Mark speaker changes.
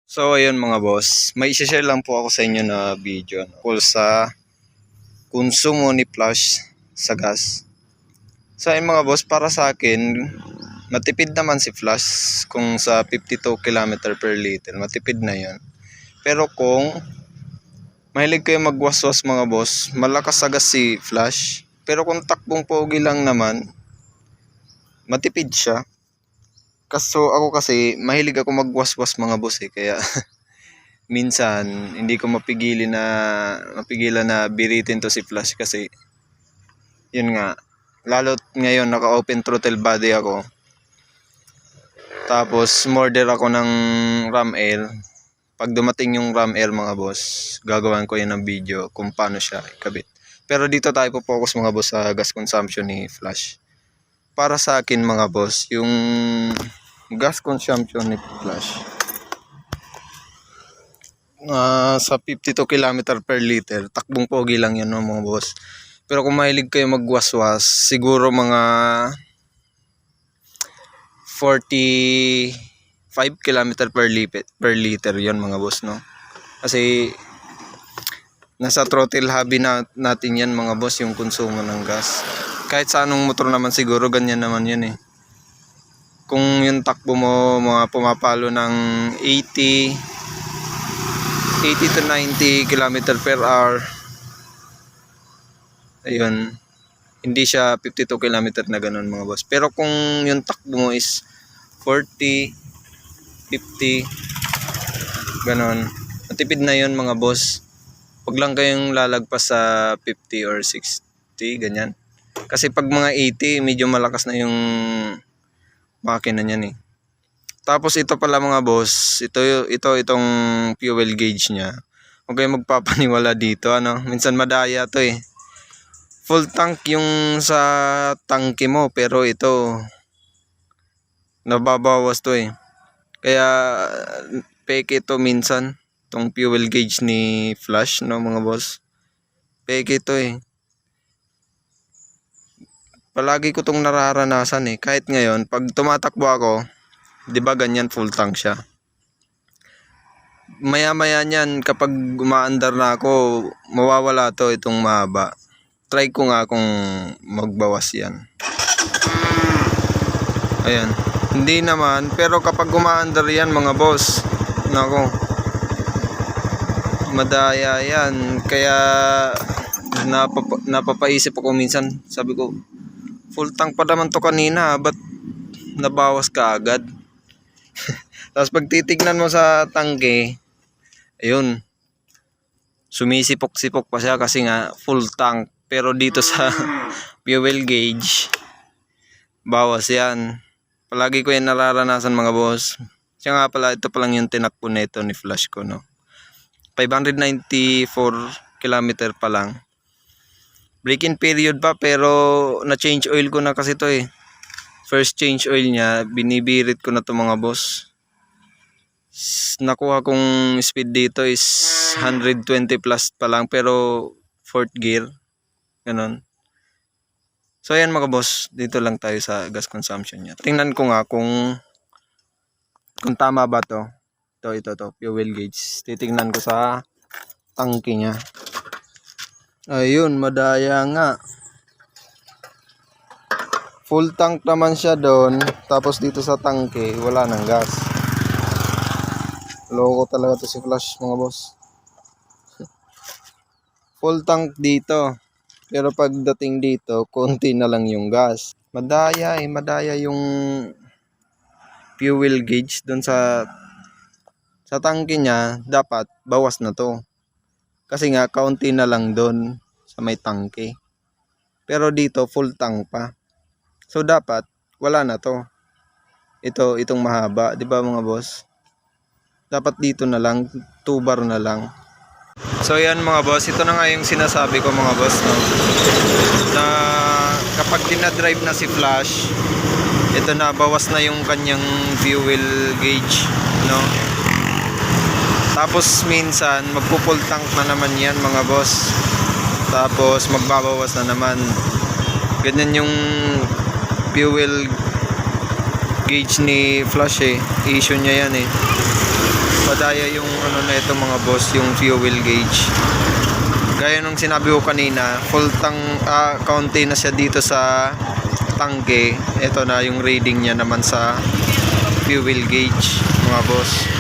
Speaker 1: So ayun mga boss, may share lang po ako sa inyo na video tungkol sa konsumo ni Flash sa gas. So ayun mga boss, para sa akin, matipid naman si Flash kung sa 52 km per liter, matipid na yan. Pero kung mahilig kayo magwaswas mga boss, malakas sa gas si Flash. Pero kung takbong pogi lang naman, matipid siya. Kaso ako kasi, mahilig ako magwaswas mga boss kaya minsan hindi ko mapigilan na biritin to si Flash kasi yun nga, lalo't ngayon naka open throttle body ako, tapos model ako ng ram air. Pag dumating yung ram air mga boss, gagawan ko yan ng video kung paano siya ikabit. Pero dito tayo po focus mga boss sa gas consumption ni Flash. Para sa akin mga boss, yung gas consumption ni Flash sa 52 km per liter, takbong pogi lang yan no, mga boss. Pero kung mahilig kayo magwaswas, siguro mga 45 km per liter yon mga boss no. Kasi nasa throttle hobby natin yan mga boss, yung konsumo ng gas. Kahit sa anong motor naman siguro ganyan naman yan Kung yung takbo mo mga pumapalo ng 80 to 90 km per hour, ayun, hindi siya 52 km na ganun mga boss. Pero kung yung takbo mo is 40, 50, ganun, matipid na yun mga boss. Huwag lang kayong lalagpas sa 50 or 60, ganyan. Kasi pag mga 80, medyo malakas na yung makina niyan Tapos ito pala mga boss, itong fuel gauge niya. Huwag kayong magpapaniwala dito, minsan madaya to Full tank yung sa tangke mo, pero ito nababawas to Kaya peke to minsan, tong fuel gauge ni Flash no mga boss. Peke to Palagi ko tong nararanasan Kahit ngayon, pag tumatakbo ako, 'di ba ganyan full tank siya. Maya-maya niyan kapag umaandar na ako, mawawala to itong mahaba. Try ko nga kung magbawas yan. Ayan. Hindi naman, pero kapag umaandar yan mga boss, nako, madaya yan. Kaya napapaisip ako minsan, sabi ko, full tank pa naman to kanina, ba't nabawas ka agad? Tapos pag titignan mo sa tangke, ayun, sumisipok-sipok pa siya kasi nga full tank. Pero dito sa fuel gauge, bawas yan. Palagi ko yan nararanasan mga boss. Siya nga pala, ito pa lang yung tinakbo nito ni Flash ko 594 km pa lang. Break-in period pa, pero na-change oil ko na kasi to First change oil niya, binibirit ko na to mga boss. Nakuha kong speed dito is 120 plus pa lang, pero 4th gear. Ganon. So ayan mga boss, dito lang tayo sa gas consumption niya. Tingnan ko nga kung tama ba to. Ito, fuel gauge. Titingnan ko sa tangke niya. Ayun, madaya nga. Full tank naman siya doon. Tapos dito sa tangke, wala nang gas. Loko talaga to si Flash mga boss. Full tank dito. Pero pagdating dito, konti na lang yung gas. Madaya madaya yung fuel gauge doon sa tangke niya. Dapat bawas na to. Kasi nga, kaunti na lang doon sa may tangke. Pero dito, full tank pa. So, dapat, wala na to. Itong mahaba. Diba mga boss? Dapat dito na lang, 2 bar na lang. So, yan mga boss. Ito na nga yung sinasabi ko mga boss. Na kapag dinadrive na si Flash, ito na, bawas na yung kanyang fuel gauge. Tapos minsan magpo-full tank na naman yan mga boss. Tapos magbabawas na naman. Ganyan yung fuel gauge ni Flash Issue niya yan Pag dumadaya yung ano na ito mga boss, yung fuel gauge. Gaya nung sinabi ko kanina, kaunti na siya dito sa tangke. Ito na yung reading niya naman sa fuel gauge mga boss.